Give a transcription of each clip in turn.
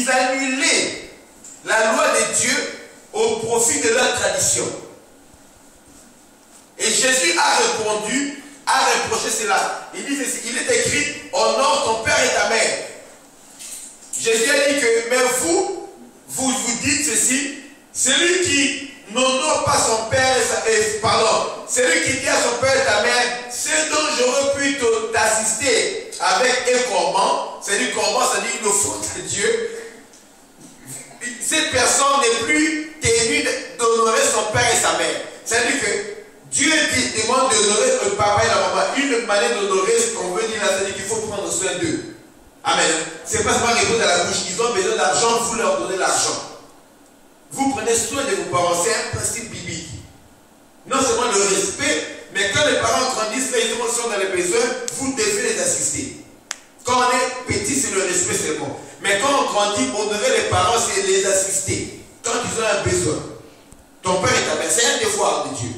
ils annulaient la loi de Dieu au profit de leur tradition. Et Jésus a répondu, a reproché cela. Il dit ceci, il est écrit, honore ton père et ta mère. Jésus a dit que, mais vous dites ceci, celui qui n'honore pas son père celui qui dit à son père et ta mère, ce dont j'aurais pu t'assister avec un corban, c'est-à-dire corban, c'est-à-dire une faute à Dieu, cette personne n'est plus tenue d'honorer son père et sa mère. C'est-à-dire que Dieu demande d'honorer le papa et la maman. Une manière d'honorer ce qu'on veut dire là, c'est-à-dire qu'il faut prendre soin d'eux. Amen. Ce n'est pas seulement répondre à la bouche. Ils ont besoin d'argent, vous leur donnez l'argent. Vous prenez soin de vos parents, c'est un principe biblique. Non seulement le respect, mais quand les parents grandissent, là, ils sont dans les besoins, vous devez les assister. Quand on est petit, c'est le respect seulement. Mais quand on grandit, honorer les parents, c'est les assister. Quand ils ont un besoin. Ton père et ta mère, c'est un devoir de Dieu.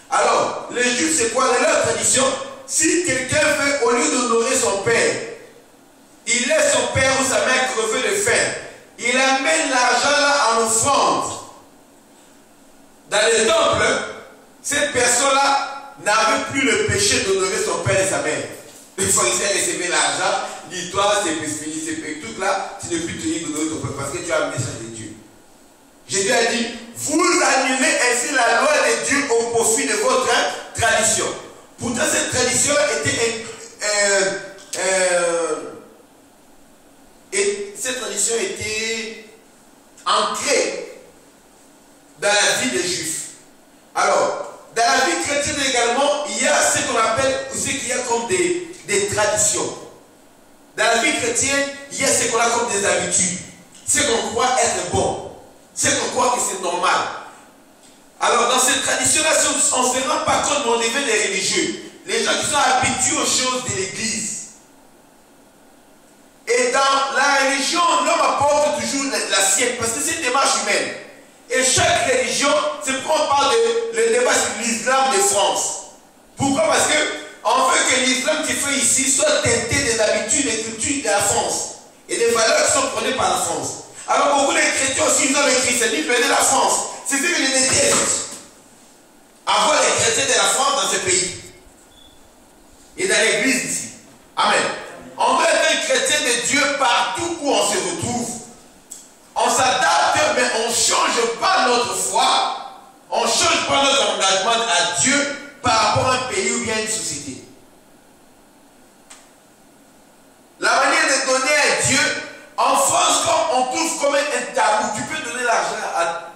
Alors, les Juifs, c'est quoi? Dans leur tradition, si quelqu'un veut, au lieu d'honorer son père, il laisse son père ou sa mère crever de faim, il amène l'argent là en offrande. Dans les temples, cette personne-là n'avait plus le péché d'honorer son père et sa mère. Les pharisiens recevaient l'argent, dit toi, c'est fini, c'est tout là, tu ne peux plus tenir d'honorer ton père parce que tu as amené ça de Dieu. Jésus a dit, vous annulez ainsi la loi de Dieu au profit de votre tradition. Pourtant, cette tradition était ancrée dans la vie des Juifs. Alors, dans la vie chrétienne également, il y a ce qu'on appelle, ce qu'il y a comme des traditions. Dans la vie chrétienne, il y a ce qu'on a comme des habitudes. Ce qu'on croit être bon. Ce qu'on croit que c'est normal. Alors, dans cette tradition-là, on ne se rend pas compte, mais on devient des religieux. Les gens qui sont habitués aux choses de l'Église. Et dans la religion, l'homme apporte toujours la sienne, parce que c'est une démarche humaine. Et chaque religion, c'est pourquoi on parle de le débat sur l'islam de France. Pourquoi? Parce qu'on veut que l'islam qui fait ici soit teinté des habitudes et cultures de la France. Et des valeurs qui sont prônées par la France. Alors beaucoup de chrétiens aussi, ils ont le christianisme de la France. C'est ce que je déteste. Avoir les chrétiens de la France dans ce pays. Et dans l'église ici. Amen. On doit être un chrétien de Dieu partout où on se retrouve. On s'adapte, mais on ne change pas notre foi. On ne change pas notre engagement à Dieu par rapport à un pays ou bien une société. La manière de donner à Dieu, en France, comme on trouve comme un tabou, tu peux donner l'argent à...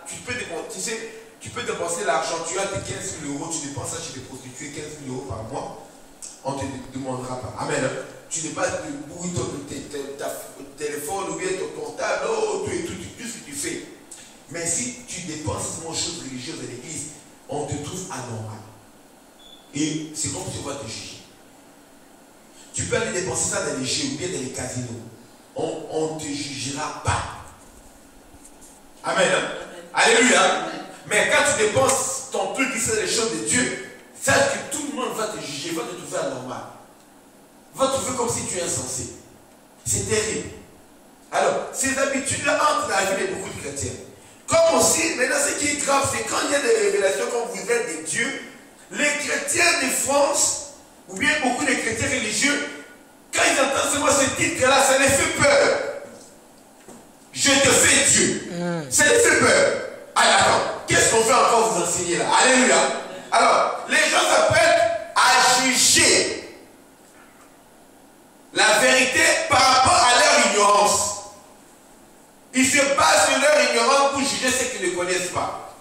Tu peux dépenser l'argent, tu as tes 15 000 euros, tu dépenses ça chez des prostituées, 15 000 euros par mois, on ne te demandera pas. Amen. Tu n'es pas oui, ton téléphone ou bien ton portable, oh, tout ce que tu fais. Mais si tu dépenses aux choses religieuses de l'église, on te trouve anormal. Et c'est comme si on va te juger. Tu peux aller dépenser ça dans les jeux ou bien dans les casinos. On ne te jugera pas. Amen. Alléluia. Amen. Mais quand tu dépenses ton truc qui c'est les choses de Dieu, sache que tout le monde va te juger, va te trouver anormal. Va te trouver comme si tu es insensé. C'est terrible. Alors, ces habitudes-là entrent dans la vie de beaucoup de chrétiens. Comme aussi, maintenant ce qui est grave, c'est quand il y a des révélations comme vous êtes des dieux, les chrétiens de France, ou bien beaucoup de chrétiens religieux, quand ils entendent seulement ce titre-là, ça les fait peur. Je te fais Dieu. Ça les fait peur. Alors, attends, qu'est-ce qu'on veut encore vous enseigner là? Alléluia. Alors, les gens s'apprêtent à juger la vérité par rapport à leur ignorance. Ils se basent sur leur ignorance pour juger ceux qui ne connaissent pas.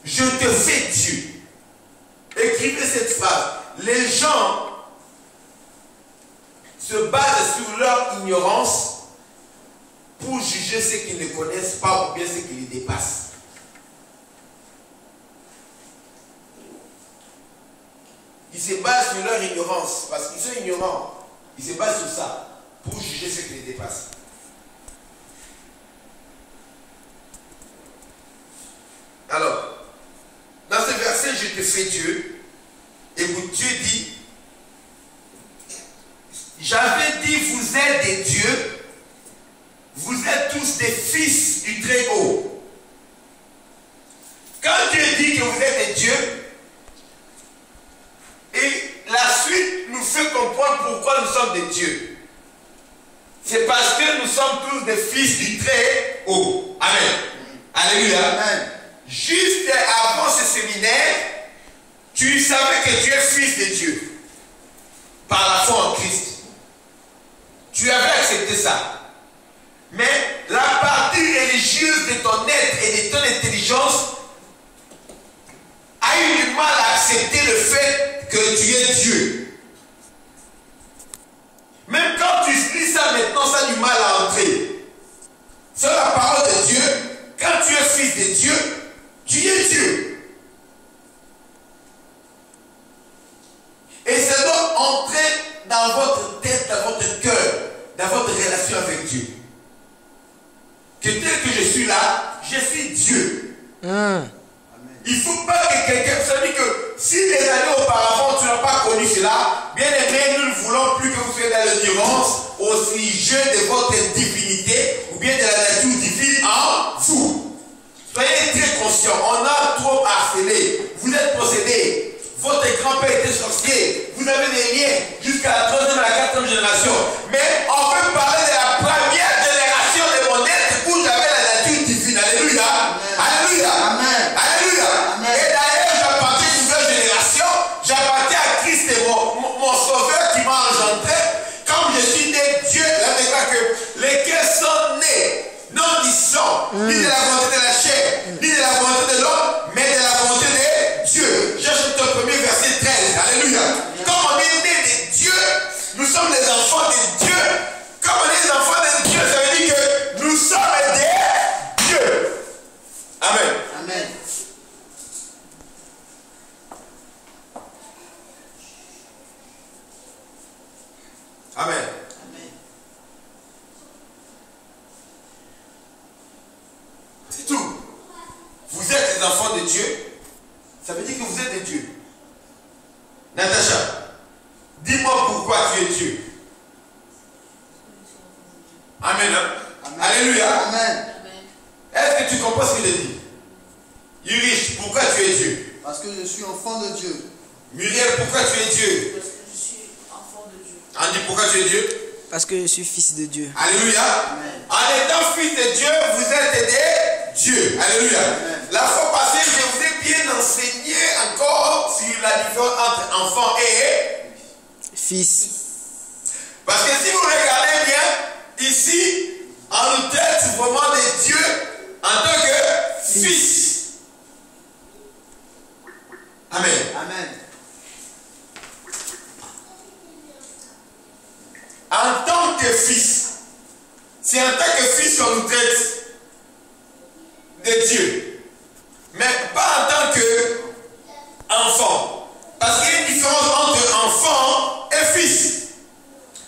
Je te fais Dieu. Écrivez cette phrase. Les gens se basent sur leur ignorance pour juger ceux qui ne connaissent pas ou bien ceux qui les dépassent. Ils se basent sur leur ignorance parce qu'ils sont ignorants. Ils se basent sur ça pour juger ceux qui les dépassent. Alors, dans ce verset, je te fais Dieu, et Dieu dit, j'avais dit vous êtes des dieux, vous êtes tous des fils du Très-Haut. Quand Dieu dit que vous êtes des dieux, et la suite nous fait comprendre pourquoi nous sommes des dieux. C'est parce que nous sommes tous des fils du Très-Haut. Amen. Alléluia. Amen. Juste avant ce séminaire, tu savais que tu es fils de Dieu. Par la foi en Christ. Tu avais accepté ça. Mais la partie religieuse de ton être et de ton intelligence a eu du mal à accepter le fait que tu es Dieu. Même quand tu lis ça maintenant, ça a du mal à entrer. Sur la parole de Dieu, quand tu es fils de Dieu, tu es Dieu. Et ça doit entrer dans votre tête, dans votre cœur, dans votre relation avec Dieu. Que tel que je suis là, je suis Dieu. Il ne faut pas que quelqu'un, vous savez que si des années auparavant tu n'as pas connu cela, bien aimé, nous ne voulons plus que vous soyez dans l'ignorance au sujet de votre divinité ou bien de la nature divine en vous. Soyez très conscients, on a trop harcelé, vous êtes possédés. Votre grand-père était sorcier, vous avez des liens jusqu'à la 3e et la 4e génération. Mais on peut parler de la première génération de mon être où j'avais la nature divine. Alléluia. Alléluia. Amen. Alléluia. Amen. Et d'ailleurs, j'appartiens à une nouvelle génération. J'appartiens à Christ et mon sauveur qui m'a engendré. Comme je suis né Dieu, là maintenant que lesquels sont nés, non du sang, ni de la volonté de la chair, ni de la volonté de l'homme, mais de la volonté de Dieu. J'achète le premier verset 13. Alléluia. Comme on est né de Dieu, nous sommes les enfants de Dieu. Comme on est les enfants de Dieu, ça veut dire que nous sommes des dieux. Amen. Amen. Amen. C'est tout. Vous êtes les enfants de Dieu. Ça veut dire que vous êtes des dieux. Natacha, dis-moi pourquoi tu es Dieu. Amen. Amen. Alléluia. Amen. Est-ce que tu comprends ce qu'il dit? Yurich, pourquoi tu es Dieu? Parce que je suis enfant de Dieu. Muriel, pourquoi tu es Dieu? Parce que je suis enfant de Dieu. Andy, pourquoi tu es Dieu? Parce que je suis fils de Dieu. Alléluia. Amen. En étant fils de Dieu, vous êtes des dieux. Alléluia. Amen. La fois passée, je vous ai bien enseigné encore sur la différence entre enfant et fils. Parce que si vous regardez bien, ici, on nous traite vraiment des dieux en tant que fils. Amen. Amen. En tant que fils, c'est en tant que fils qu'on nous traite de Dieu, mais pas en tant que enfant. Parce qu'il y a une différence entre enfant et fils.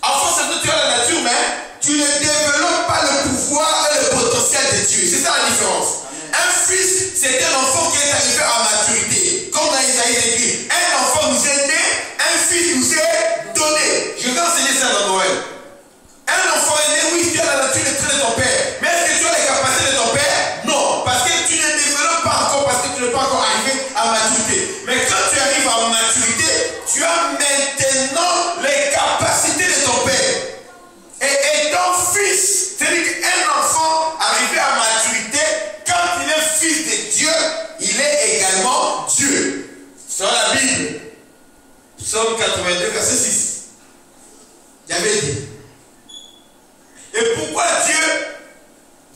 Enfant, c'est que tu as la nature, mais tu ne développes pas le pouvoir et le potentiel de Dieu. C'est ça la différence. Un fils, c'est un enfant qui est arrivé à maturité. Comme dans Isaïe écrit, un enfant nous est né, un fils nous est donné. Je vais enseigner ça dans Noël. Un enfant est né, oui, tu as la nature de traiter de ton père. Mais est-ce que tu as les capacités de ton père? Non, parce que tu ne développes pas encore, parce que tu n'es pas encore arrivé à maturité. Mais quand tu arrives à maturité, tu as maintenant les capacités de ton père. Et ton fils, c'est-à-dire qu'un enfant arrivé à maturité, quand il est fils de Dieu, il est également Dieu. Sur la Bible, Psaume 82, verset 6. Il avait dit. Et pourquoi Dieu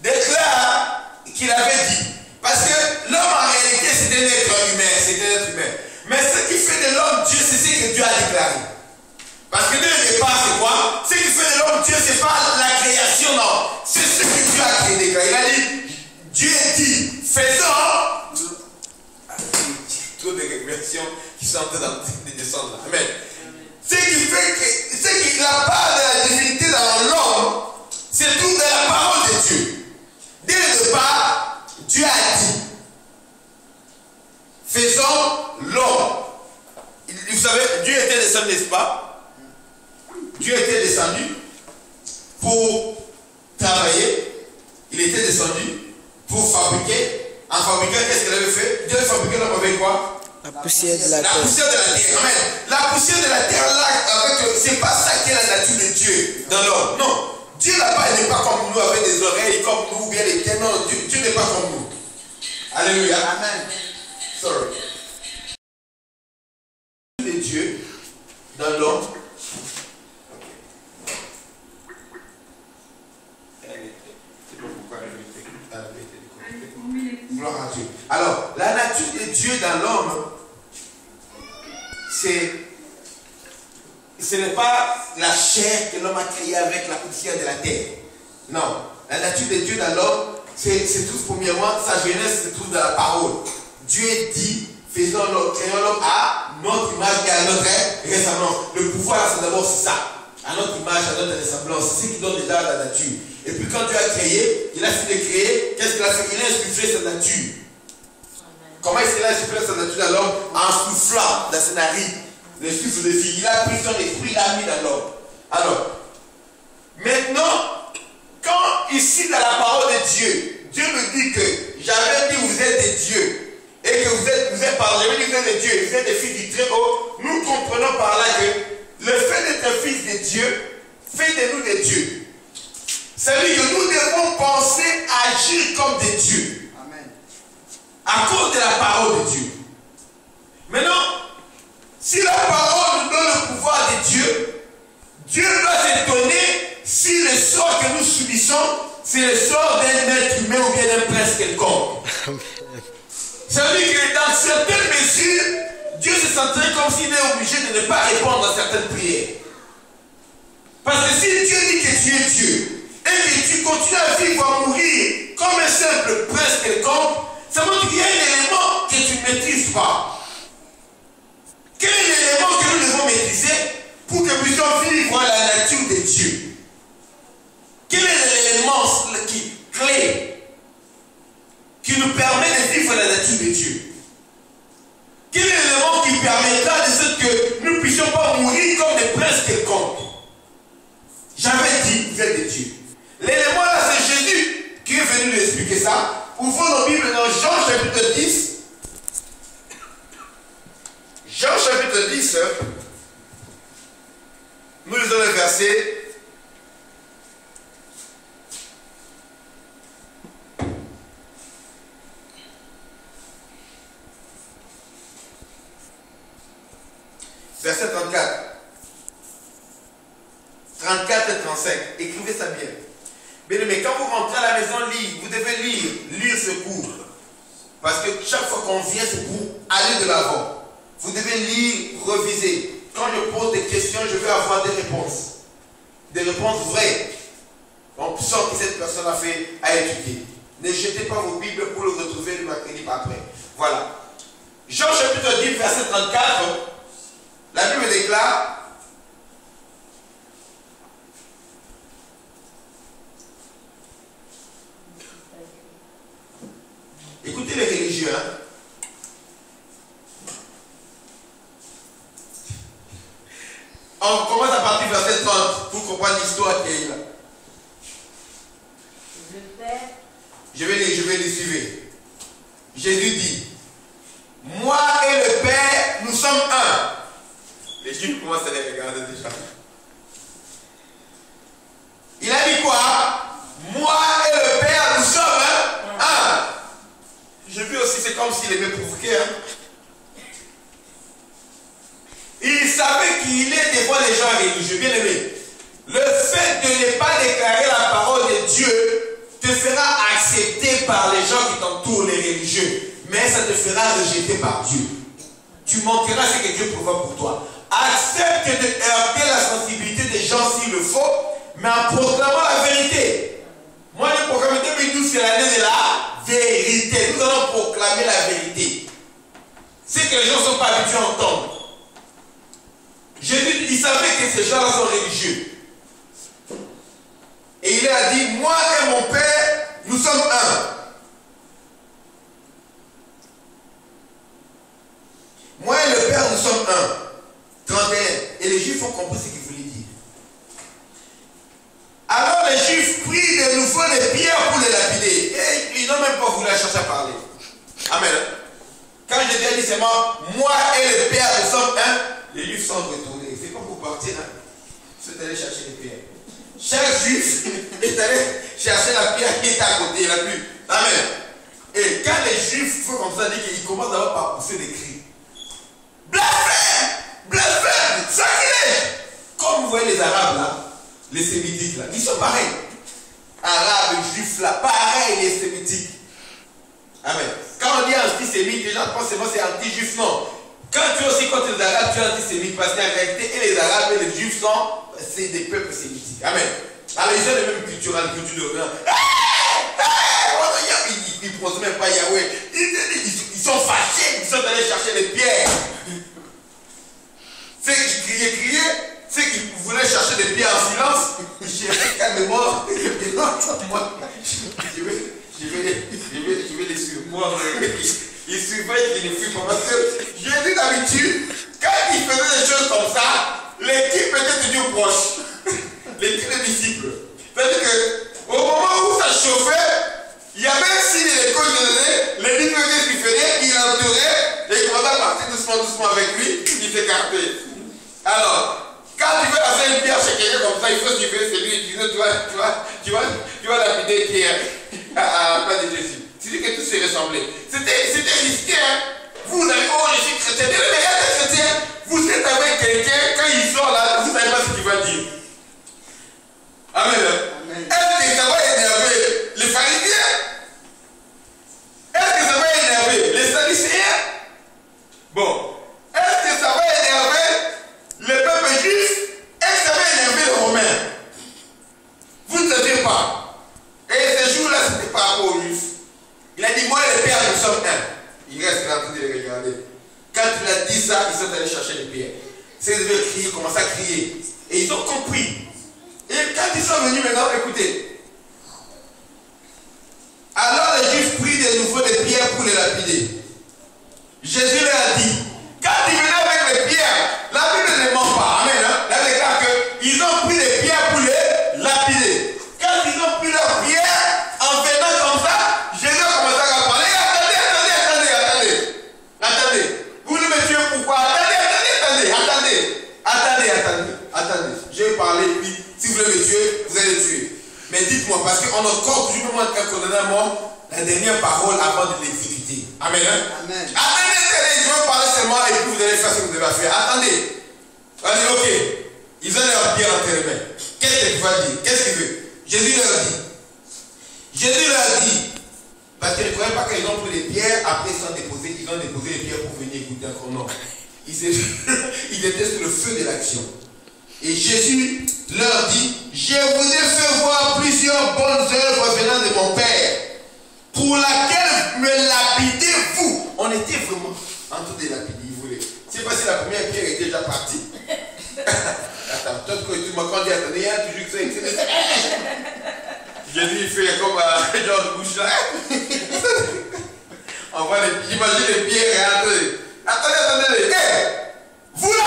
déclare qu'il avait dit? Parce que l'homme en réalité c'est un être humain, c'est un être humain. Mais ce qui fait de l'homme Dieu, c'est ce que Dieu a déclaré. Parce que dès le départ, c'est quoi? Ce qui fait de l'homme Dieu, c'est pas la création, non. C'est ce que Dieu a créé. Il a dit, Dieu dit, faisons. Trop de réflexions qui sont en train de descendre là. Amen. Ce qui fait que, ce qui la part de la divinité dans l'homme, c'est tout de la parole de Dieu. Dès le départ, Dieu a dit, faisons l'homme. Vous savez, Dieu était descendu, n'est-ce pas? Dieu était descendu pour travailler, La poussière de la La terre. poussière de la terre. Amen. La poussière de la terre, là, c'est pas ça qui est la nature de Dieu dans l'homme. Non. Dieu là-bas, il n'est pas comme nous avec des oreilles, comme nous, ou bien des pieds. Non, Dieu n'est pas comme nous. Alléluia. Amen. Sorry. De Dieu dans l'homme. Gloire à Dieu. Alors, la nature de Dieu dans l'homme, ce n'est pas la chair que l'homme a créée avec la poussière de la terre. Non. La nature de Dieu dans l'homme, c'est tout premièrement, sa jeunesse se trouve dans la parole. Dieu dit, créons l'homme à notre image et à notre ressemblance. Le pouvoir, c'est d'abord ça. À notre image, à notre ressemblance. C'est ce qui donne déjà la nature. Et puis quand Dieu a créé, il a fini de créer, qu'est-ce qu'il a fait? Il a insufflé sa nature. Comment est-ce qu'il a insufflé sa nature dans l'homme? En soufflant dans ses narines. Le souffle de vie. Il a pris son esprit, il l'a mis dans l'homme. Alors, maintenant, quand ici dans la parole de Dieu, Dieu nous dit que j'avais dit vous êtes des dieux. Et que vous êtes par le vous êtes des dieux, vous êtes des fils du Très-Haut, nous comprenons par là que le fait d'être fils de Dieu fait de nous des dieux. C'est-à-dire que nous devons penser, agir comme des dieux. Amen. À cause de la parole de Dieu. Maintenant, si la parole nous donne le pouvoir de Dieu, Dieu doit s'étonner si le sort que nous subissons, c'est le sort d'un être humain ou bien d'un prince quelconque. Ça veut dire que dans certaines mesures, Dieu se sentirait comme s'il est obligé de ne pas répondre à certaines prières. Parce que si Dieu dit que tu es Dieu, et que tu continues à vivre, à mourir comme un simple prince quelconque, ça montre qu'il y a un élément que tu ne maîtrises pas. Quel est l'élément que nous devons maîtriser pour que nous puissions vivre la nature de Dieu? Quel est l'élément clé qui nous permet de vivre la nature de Dieu? Quel est l'élément qui permettra de ce que nous ne puissions pas mourir comme des princes quelconques? J'avais dit, vous êtes des dieux. L'élément là, c'est Jésus qui est venu nous expliquer ça. Ouvrons nos Bibles dans Jean chapitre 10. Jean chapitre 10. Nous lisons le verset. Verset 34. 34 et 35. Écrivez ça bien. Mais quand vous rentrez à la maison, vous devez lire ce cours. Parce que chaque fois qu'on vient ce cours, allez de l'avant. Vous devez lire, reviser. Quand je pose des questions, je vais avoir des réponses. Des réponses vraies. On sent que cette personne a fait à étudier. Ne jetez pas vos Bibles pour le retrouver le mercredi après. Voilà. Jean chapitre 10, verset 34. La Bible déclare. Écoutez les religieux, hein. On commence à partir du verset 30 pour comprendre l'histoire qui est là. Je vais les suivre. Jésus dit, moi et le Père, nous sommes un. Les Juifs commencent à les regarder déjà. Il a dit quoi? Moi et le Père, nous sommes un. J'ai vu aussi, c'est comme s'il aimait provoquer. Hein? Il savait qu'il est devant les gens religieux. Bien aimé, le fait de ne pas déclarer la parole de Dieu te fera accepter par les gens qui t'entourent, les religieux. Mais ça te fera rejeter par Dieu. Tu manqueras ce que Dieu prévoit pour toi. Accepte de heurter la sensibilité des gens s'il le faut, mais en proclamant la vérité. Moi, le programme 2012, c'est l'année de la vérité. Nous allons proclamer la vérité. C'est que les gens ne sont pas habitués à entendre. Jésus, il savait que ces gens-là sont religieux. Et il a dit, moi et mon Père, nous sommes un. Moi et le Père, nous sommes un. 31. Et les Juifs ont compris ce qu'il voulait dire. Alors les Juifs prirent de nouveau des pierres pour les lapider. Et ils n'ont même pas voulu chercher à parler. Amen. Quand je dis seulement, moi Juif est allé chercher la pierre qui était à côté, il n'a plus. Amen. Et quand les Juifs font comme ça, ils commencent d'abord par pousser des cris. Blasphème! Blasphème! Sacrilège! Comme vous voyez les Arabes là, les Sémitiques là, ils sont pareils. Arabes, Juifs là, pareil les Sémitiques. Amen. Quand on dit antisémite, les gens pensent seulement c'est anti-juif, non. Quand tu es aussi contre les Arabes, tu es antisémite parce qu'en réalité, et les Arabes et les Juifs c'est des peuples sémitiques. Amen. Alors ils ont les mêmes cultures, la culture de rien. Ils ne posent même pas Yahweh. Ils sont fâchés, ils sont allés chercher les pierres. Ceux qui criaient, ceux qui voulaient chercher des pierres en silence, ils cherchaient calmement. Je vais les suivre. Moi, ils surveillent qu'ils ne fuient pas. Parce que j'ai dit d'habitude, quand ils faisaient des choses comme ça, l'équipe était toujours proche. L'équipe des disciples. C'est-à-dire qu'au moment où ça chauffait, il y avait un signe de coach de donner, les disciples qu'est-ce qu'il faisait, il entourait et il commençait à partir doucement avec lui, il s'écartait. Alors, quand tu veux lancer une pierre chez quelqu'un comme ça, il faut suivre celui qui dit tu vas lapider Pierre à la place de Jésus. C'est-à-dire que tout se ressemblait. C'était risqué. Hein? Vous avez, oh, je suis chrétien. Mais regardez, chrétien, vous êtes avec quelqu'un, quand il sort là, vous ne savez pas ce qu'il va dire. Amen. Amen. Est-ce que ça va énerver les pharisiens? Est-ce que ça va énerver les sadducéens? Bon. Est-ce que ça va énerver le peuple juif? Est-ce que ça va énerver les Romains? Vous ne savez pas. Et ce jour-là, c'était par rapport aux Juifs. Il a dit, moi et les pères, nous sommes un. Il reste là en train de les regarder. Quand il a dit ça, ils sont allés chercher les pierres. Ces veulent crier, commencent à crier. Et ils ont compris. Et quand ils sont venus maintenant, écoutez. Alors les Juifs prirent de nouveau des pierres pour les lapider. Jésus leur a dit, quand ils venaient avec les pierres, la Bible ne ment pas. Amen. Hein? Là, regarde qu'ils ont pris des pierres pour les lapider. Quand ils ont pris leurs pierres, en venant comme ça, Jésus a commencé à parler. Attendez. Vous voulez me tuer pourquoi? Attendez. Je vais parler, puis si vous voulez me tuer, vous allez le tuer. Mais dites-moi, parce qu'on a encore toujours besoin de condamner à mort la dernière parole avant de l'exécuter. Amen. Hein? Amen. Attendez, je vais parler seulement et puis vous allez faire ce que vous devez faire. Attendez. Allez, ok. Ils ont leur pierre entre les mains. Qu'est-ce qu'il va dire? Qu'est-ce qu'il veut? Jésus leur dit, parce qu'ils ne croyaient pas qu'ils ont pris les pierres, après ils ont déposé les pierres pour venir écouter encore. Non. Ils étaient sur le feu de l'action. Et Jésus leur dit, je vous ai fait voir plusieurs bonnes œuvres venant de mon Père, pour laquelle me lapidez-vous. On était vraiment en train de lapider, vous voulez. Je ne sais pas si la première pierre était déjà partie. Attends, toi, quand tu m'as dit, attendez, il y a toujours que ça. Jésus, il fait comme George Bush là. On voit j'imagine les pierres rentrer. Attendez. Hey, vous là!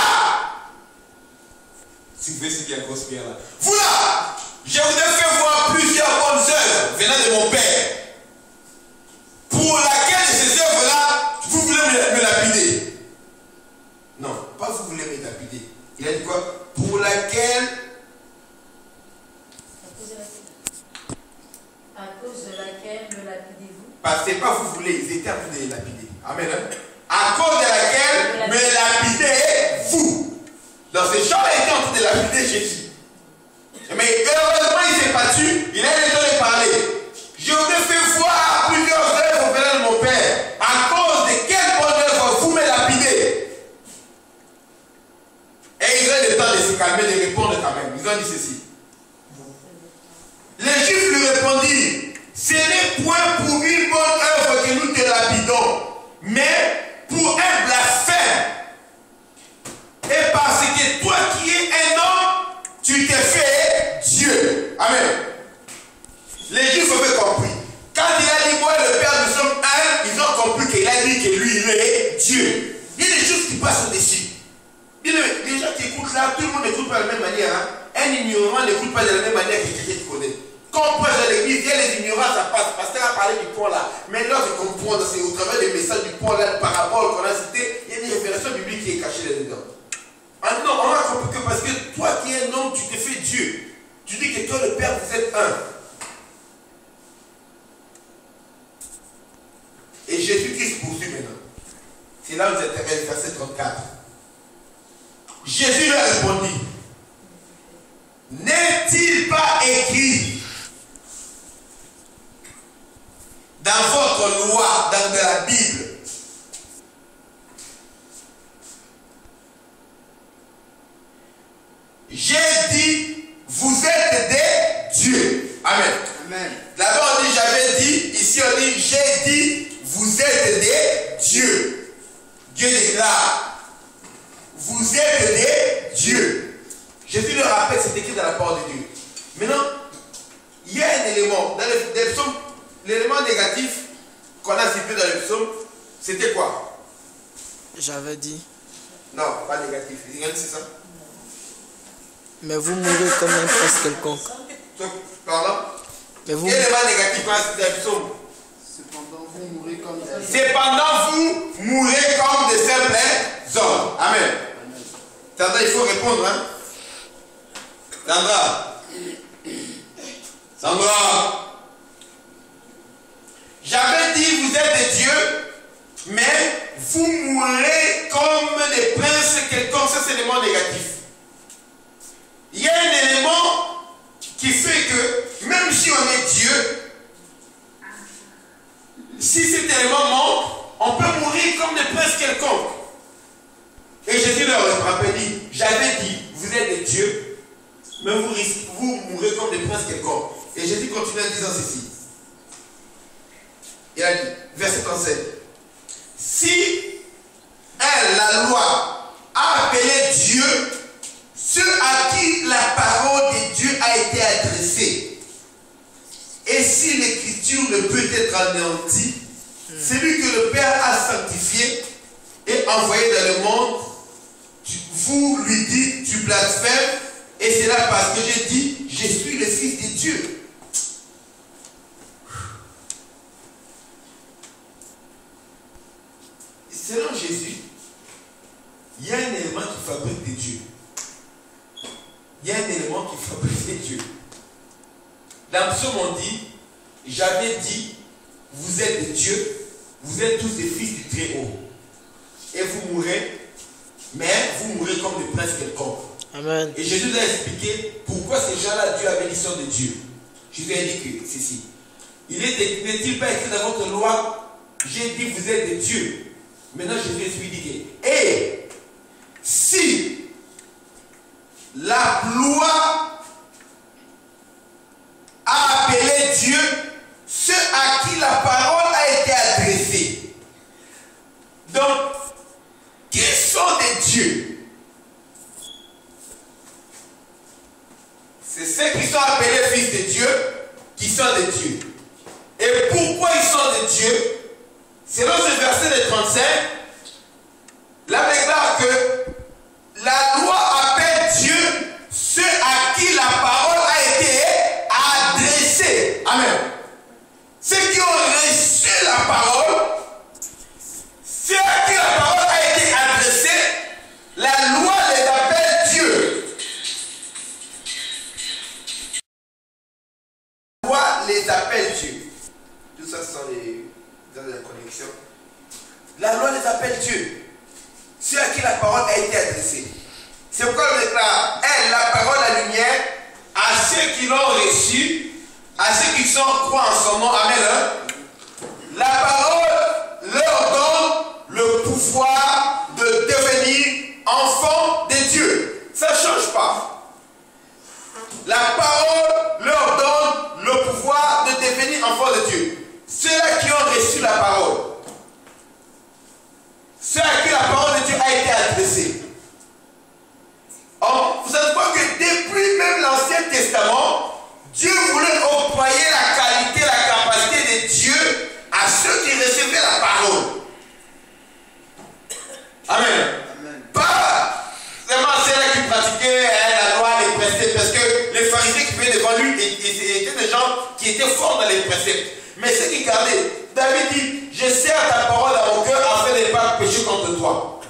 Si vous voyez ce qu'il y a une grosse pierre là. Vous là! Je vous ai fait voir plusieurs bonnes œuvres venant de mon Père. Pour laquelle ces œuvres-là, vous voulez me lapider. Non, pas vous voulez me lapider. Il a dit quoi? Pour laquelle. À cause de laquelle me lapidez-vous? Parce que c'est pas vous voulez, ils étaient en train de les lapider. Amen. À cause de laquelle me lapidez-vous. Donc ces gens étaient en train de lapider Jésus. Mais heureusement il s'est battu, il a eu le temps de parler. Je vous ai fait voir plusieurs œuvres venant de mon Père. À cause de quelle bonne œuvre vous me lapidez? Et ils ont eu le temps de se calmer, de répondre quand même. Ils ont dit ceci. Les Juifs lui répondirent, ce n'est point pour une bonne œuvre que nous te lapidons, mais pour un blasphème. Et parce que toi qui es un homme, tu t'es fait Dieu. Amen. Les Juifs avaient compris. Quand il a dit, moi et le Père, nous sommes un, ils ont compris qu'il a dit que lui, il est Dieu. Il y a des choses qui passent au-dessus. Les gens qui écoutent là, tout le monde n'écoute pas de la même manière. Hein? Un ignorant n'écoute pas de la même manière que quelqu'un qui connaît. Quand on prêche à l'église, il y a les ignorants, ça passe. Le pasteur a parlé du pont là. Mais là, je comprends, c'est au travers des messages du pont là, de parabole qu'on a cité, il y a une révélation biblique qui est cachée là-dedans. Maintenant, on a compris que parce que toi qui es un homme, tu te fais Dieu. Tu dis que que toi, le Père, vous êtes un. Et Jésus-Christ poursuit maintenant. C'est là où vous êtes verset 34. Jésus leur répondit, n'est-il pas écrit dans votre loi, dans la Bible, j'ai dit, vous êtes des dieux. Amen. Amen. Là-bas on dit, j'avais dit, ici on dit, j'ai dit, vous êtes des dieux. Dieu déclare, vous êtes des dieux. Jésus le rappelle, c'est écrit dans la parole de Dieu. Maintenant, il y a un élément, dans les psaumes, l'élément négatif qu'on a cité dans les psaumes, c'était quoi? J'avais dit. Non, pas négatif. Négatif, c'est ça? Mais vous mourrez comme un prince quelconque. Pardon? Mais vous... Quel élément négatif qu'on a cité dans les psaumes? Cependant, vous mourrez comme des hommes. Cependant, vous mourrez comme de simples hommes. Amen. Sandra, il faut répondre, hein? Sandra. Sandra. J'avais dit, vous êtes des dieux, mais vous mourrez comme des princes quelconques. Ça, c'est l'élément négatif. Il y a un élément qui fait que, même si on est Dieu, si cet élément manque, on peut mourir comme des princes quelconques. Et Jésus leur rappelle, dit, j'avais dit, vous êtes des dieux, mais vous mourrez comme des princes quelconques. Et Jésus continue en disant ceci. Il a dit, verset 37, si la loi a appelé Dieu ceux à qui la parole de Dieu a été adressée, et si l'écriture ne peut être anéantie, celui que le Père a sanctifié et envoyé dans le monde, vous lui dites, tu blasphèmes, et c'est là parce que j'ai dit, je suis le Fils de Dieu. Selon Jésus, il y a un élément qui fabrique des dieux. Il y a un élément qui fabrique des dieux. Dans le psaume, on dit, j'avais dit, vous êtes des dieux, vous êtes tous des fils du Très-Haut. Et vous mourrez, mais vous mourrez comme des princes quelconques. Amen. Et Jésus a expliqué pourquoi ces gens-là, Dieu avait dit sont des dieux. Jésus a dit que ceci. N'est-il pas écrit dans votre loi, j'ai dit vous êtes des dieux. Maintenant Jésus lui dit que, et si la loi a appelé Dieu ceux à qui la parole a été adressée. Donc, qui sont des dieux? C'est ceux qui sont appelés fils de Dieu qui sont des dieux. Et pourquoi ils sont des dieux? Selon ce verset de 35, là déclare que la loi appelle Dieu ceux à qui la parole a été adressée. Amen. Ceux qui ont reçu la parole, ceux à qui la parole a été adressée, la loi les appelle Dieu. La loi les appelle Dieu. Tout ça, ce sont dans la connexion. La loi les appelle Dieu. Ceux à qui la parole a été adressée. C'est pourquoi on déclare, elle, la parole, la lumière, à ceux qui l'ont reçue, à ceux qui croient en son nom. Amen. La parole leur donne le pouvoir de devenir enfants de Dieu. Ça ne change pas. La parole leur donne le pouvoir de devenir enfants de Dieu. Ceux-là qui ont reçu la parole. Ceux à qui la parole de Dieu a été adressée. Vous savez pas que depuis même l'Ancien Testament, Dieu voulait octroyer la qualité, la capacité de Dieu à ceux qui recevaient la parole. Amen. Amen. Pas seulement ceux-là qui pratiquaient la loi, les préceptes, parce que les pharisiens qui venaient devant lui étaient des gens qui étaient forts dans les préceptes. Mais ceux qui gardaient, David dit, je serre ta parole à mon cœur afin de ne pas pécher contre toi.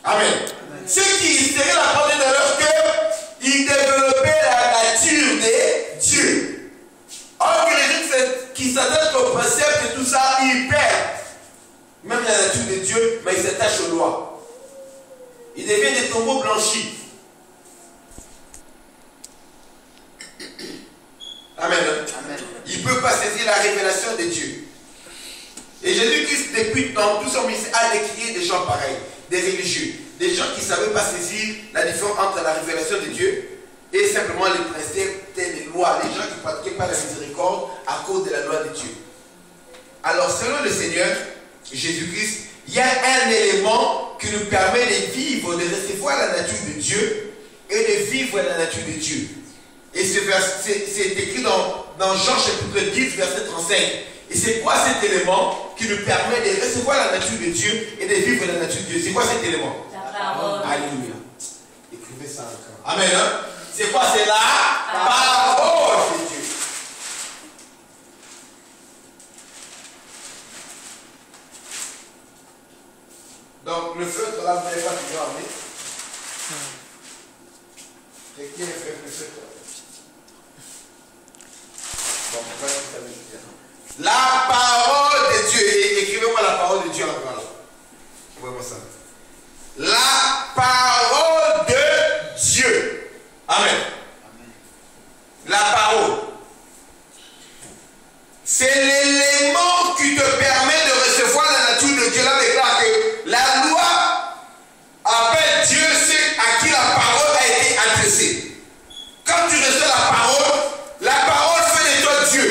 Amen. Ceux qui serraient la parole dans leur cœur, ils développaient la nature de Dieu. Or que les gens qui s'attachent au précepte et tout ça, ils perdent même la nature de Dieu, mais ils s'attachent aux lois. Ils deviennent des tombeaux blanchis. Amen. Amen. Il ne peut pas saisir la révélation de Dieu. Et Jésus-Christ, depuis dans tout son ministère, a décrié des gens pareils, des religieux, des gens qui ne savaient pas saisir la différence entre la révélation de Dieu et simplement les préceptes et les lois, les gens qui ne pratiquaient pas la miséricorde à cause de la loi de Dieu. Alors, selon le Seigneur, Jésus-Christ, il y a un élément qui nous permet de vivre, de recevoir la nature de Dieu et de vivre la nature de Dieu. Et c'est écrit dans Jean chapitre 10, verset 35. Et c'est quoi cet élément qui nous permet de recevoir la nature de Dieu et de vivre la nature de Dieu? C'est quoi cet élément? La parole. Alléluia. Écrivez ça encore. Amen. Hein? C'est quoi? C'est la parole de Dieu. Donc le feutre là, vous n'avez pas toujours amené. C'est qui a fait le feutre? Bon, on va la parole de Dieu. Écrivez-moi la parole de Dieu encore là. Voyez-moi ça. La parole de Dieu. Amen. Amen. La parole. C'est l'élément qui te permet de recevoir la nature de Dieu. Là, déclare que la loi appelle Dieu ceux à qui la parole a été adressée. Quand tu reçois la parole fait de toi Dieu.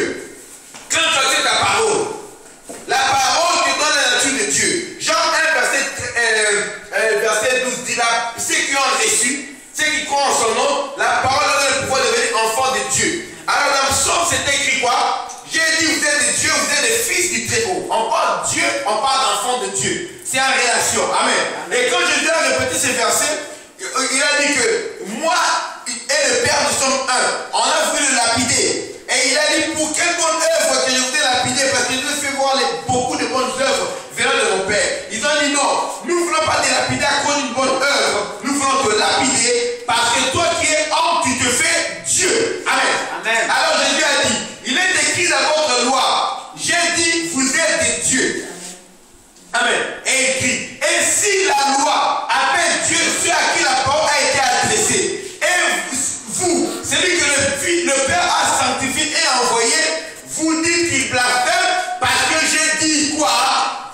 Quand tu acceptes la parole te donne la nature de Dieu. Jean 1, verset 12 dit là, ceux qui ont reçu, ceux qui croient en son nom, la parole leur donne le pouvoir de devenir enfants de Dieu. Alors dans le psaume, c'est écrit quoi? J'ai dit, vous êtes des dieux, vous êtes des fils du Très-Haut. On parle de Dieu, on parle d'enfants de Dieu. C'est en relation. Amen. Et quand Jésus a répété ce verset, il a dit que moi et le Père, nous sommes un. On a voulu le lapider. Et il a dit, pour quelle bonne œuvre que je voulais lapider? Parce que je veux faire voir beaucoup de bonnes œuvres venant de mon Père. Ils ont dit non, nous ne voulons pas te lapider à cause d'une bonne œuvre. Nous voulons te lapider parce que toi qui es homme, tu te fais Dieu. Amen. Amen. Alors Jésus a dit, il est écrit dans votre loi, j'ai dit, vous êtes des dieux. Amen. Et écrit, et si la loi appelle Dieu ceux à qui la parole a été adressée, et vous, celui que le Père a sanctifié et envoyé, vous dites qu'il blasphème parce que j'ai dit quoi?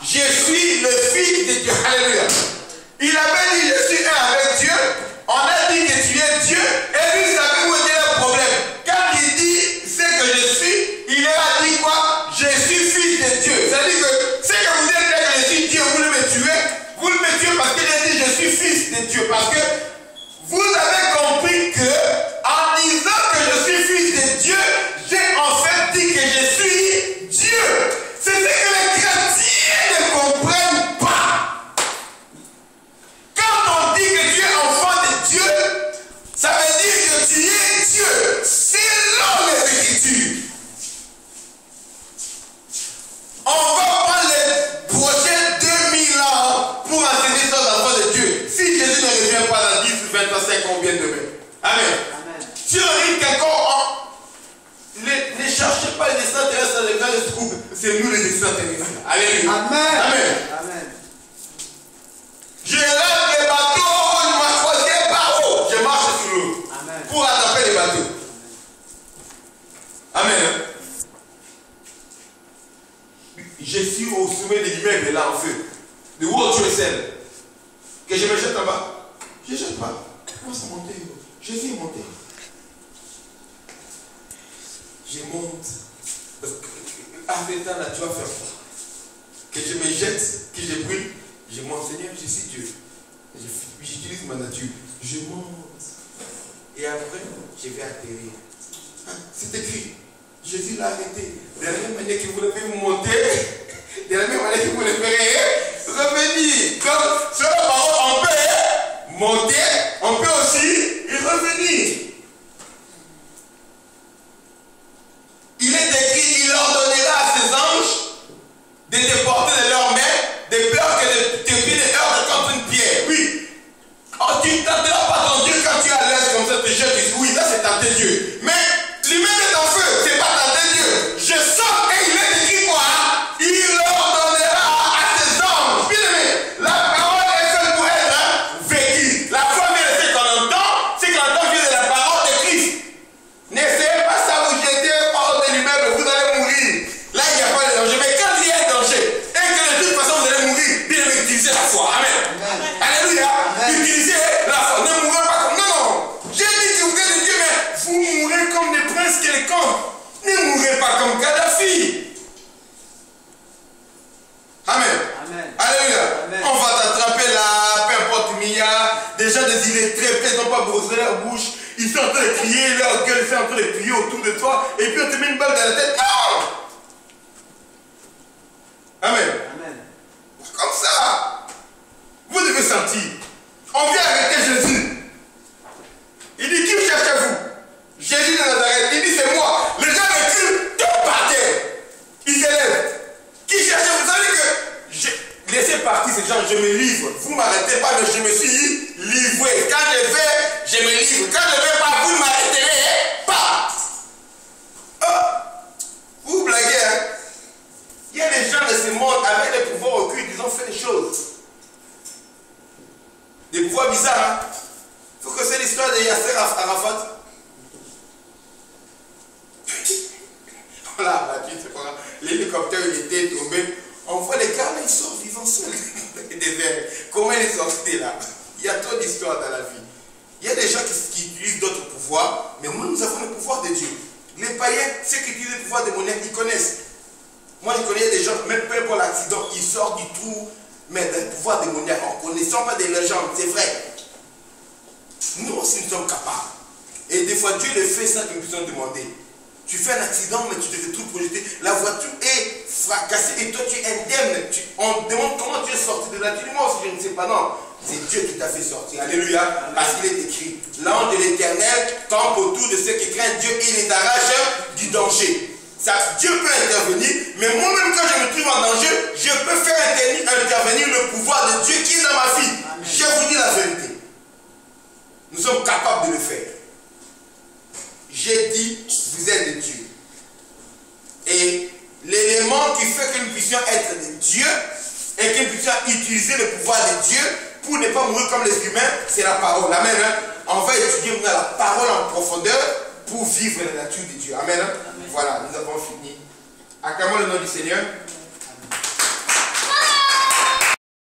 Je suis le Fils de Dieu. Alléluia. Il avait dit je suis un avec Dieu. On a dit que tu es Dieu. Et lui, vous savez où était le problème? Quand il dit c'est que je suis, il a dit quoi? Je suis Fils de Dieu. C'est-à-dire que c'est que vous êtes que je suis Dieu, vous me tuez parce que j'ai dit je suis Fils de Dieu. Parce que vous avez compris que en disant que je suis Fils de Dieu, j'ai en fait dit que je suis Dieu. C'est ce que les chrétiens ne comprennent pas. Quand on dit que tu es enfant de Dieu, ça veut dire que tu es Dieu. Selon les Écritures. On va prendre les prochains 2000 ans pour enseigner ça aux enfants de Dieu. Si Jésus ne revient pas dans 10 ou 20 ans, c'est combien demain? Amen. Amen. Si on dit qu'encore, ne cherchez pas les extraterrestres dans les grands groupes, c'est nous les extraterrestres. Alléluia. Amen. Amen. Amen. Je lève les bateaux, je m'accrochais par haut. Je marche sur l'eau pour attraper les bateaux. Amen. Je suis au sommet de l'immeuble là en feu. De World Trade Center. Que je me jette en bas. Je ne jette pas. Comment ça monter? Je suis monté. Je monte. Parce que avec temps là, tu vas faire quoi? Que je me jette, que je brûle. Je monte, Seigneur, je suis Dieu. J'utilise ma nature. Je monte. Et après, je vais atterrir. C'est écrit. Jésus l'a arrêté. De la même manière qu'il voulait faire monter, de la même manière qu'il voulait faire revenir. Comme sur la parole, on peut monter, on peut aussi revenir. Il est écrit, il ordonnera à ses anges de te porter de leurs mains, de peur que tes pieds ne heurtent contre une pierre. Oui. Oh, tu ne tenteras pas ton Dieu quand tu es à l'aise comme ça, tu jettes. Oui, là c'est tenter Dieu. Mais lui-même est pas comme Kadhafi. Amen. Amen. Alléluia. Amen. On va t'attraper là, peu importe, mais il y a des gens des illettrés, ils n'ont pas brossé leur bouche, ils sont en train de crier, leur gueule est en train de crier autour de toi, et puis on te met une balle dans la tête. Non! Amen. Amen. Comme ça, vous devez sentir. On vient arrêter Jésus. Il dit, qui cherchez-vous? Jésus de Nazareth. Il dit, c'est moi. Les gens reculent, tout par terre. Ils s'élèvent. Qui cherchez-vous? Vous savez que laissez partir ces gens, je me livre. Vous ne m'arrêtez pas, mais je me suis livré. Quand je vais, je me livre. Quand je ne vais pas, vous ne m'arrêterez pas. Oh, vous blaguez, hein? Il y a des gens de ce monde avec des pouvoirs occultes, ils ont fait des choses. Des pouvoirs bizarres. Hein? Il faut que c'est l'histoire de Yasser Arafat. Voilà, l'hélicoptère il était tombé. On voit les gars, là, ils sortent vivants seuls. Des verres. Comment ils sont sortis là? Il y a trop d'histoires dans la vie. Il y a des gens qui utilisent d'autres pouvoirs, mais nous avons le pouvoir de Dieu. Les païens, ceux qui utilisent le pouvoir démoniaque, ils connaissent. Moi, je connais des gens, même peu pour l'accident, ils sortent du trou, mais le pouvoir démoniaque, en connaissant pas des légendes, c'est vrai. Nous aussi, nous sommes capables. Et des fois, Dieu le fait sans que nous puissions demander. Tu fais un accident, mais tu te retrouves projeté. La voiture est fracassée et toi, tu es indemne. On te demande comment tu es sorti de là. Tu dis, moi aussi, je ne sais pas. Non, c'est Dieu qui t'a fait sortir. Alléluia. Parce qu'il est écrit, l'ange de l'Éternel campe autour de ceux qui craignent Dieu et les arrache du danger. Ça, Dieu peut intervenir, mais moi-même quand je me trouve en danger, je peux faire intervenir le pouvoir de Dieu qui est dans ma vie. Amen. Je vous dis la vérité. Nous sommes capables de le faire. J'ai dit, vous êtes de Dieu. Et l'élément qui fait que nous puissions être de Dieu et que nous puissions utiliser le pouvoir de Dieu pour ne pas mourir comme les humains, c'est la parole. Amen. On va étudier la parole en profondeur pour vivre la nature de Dieu. Amen. Voilà, nous avons fini. Acclamons le nom du Seigneur.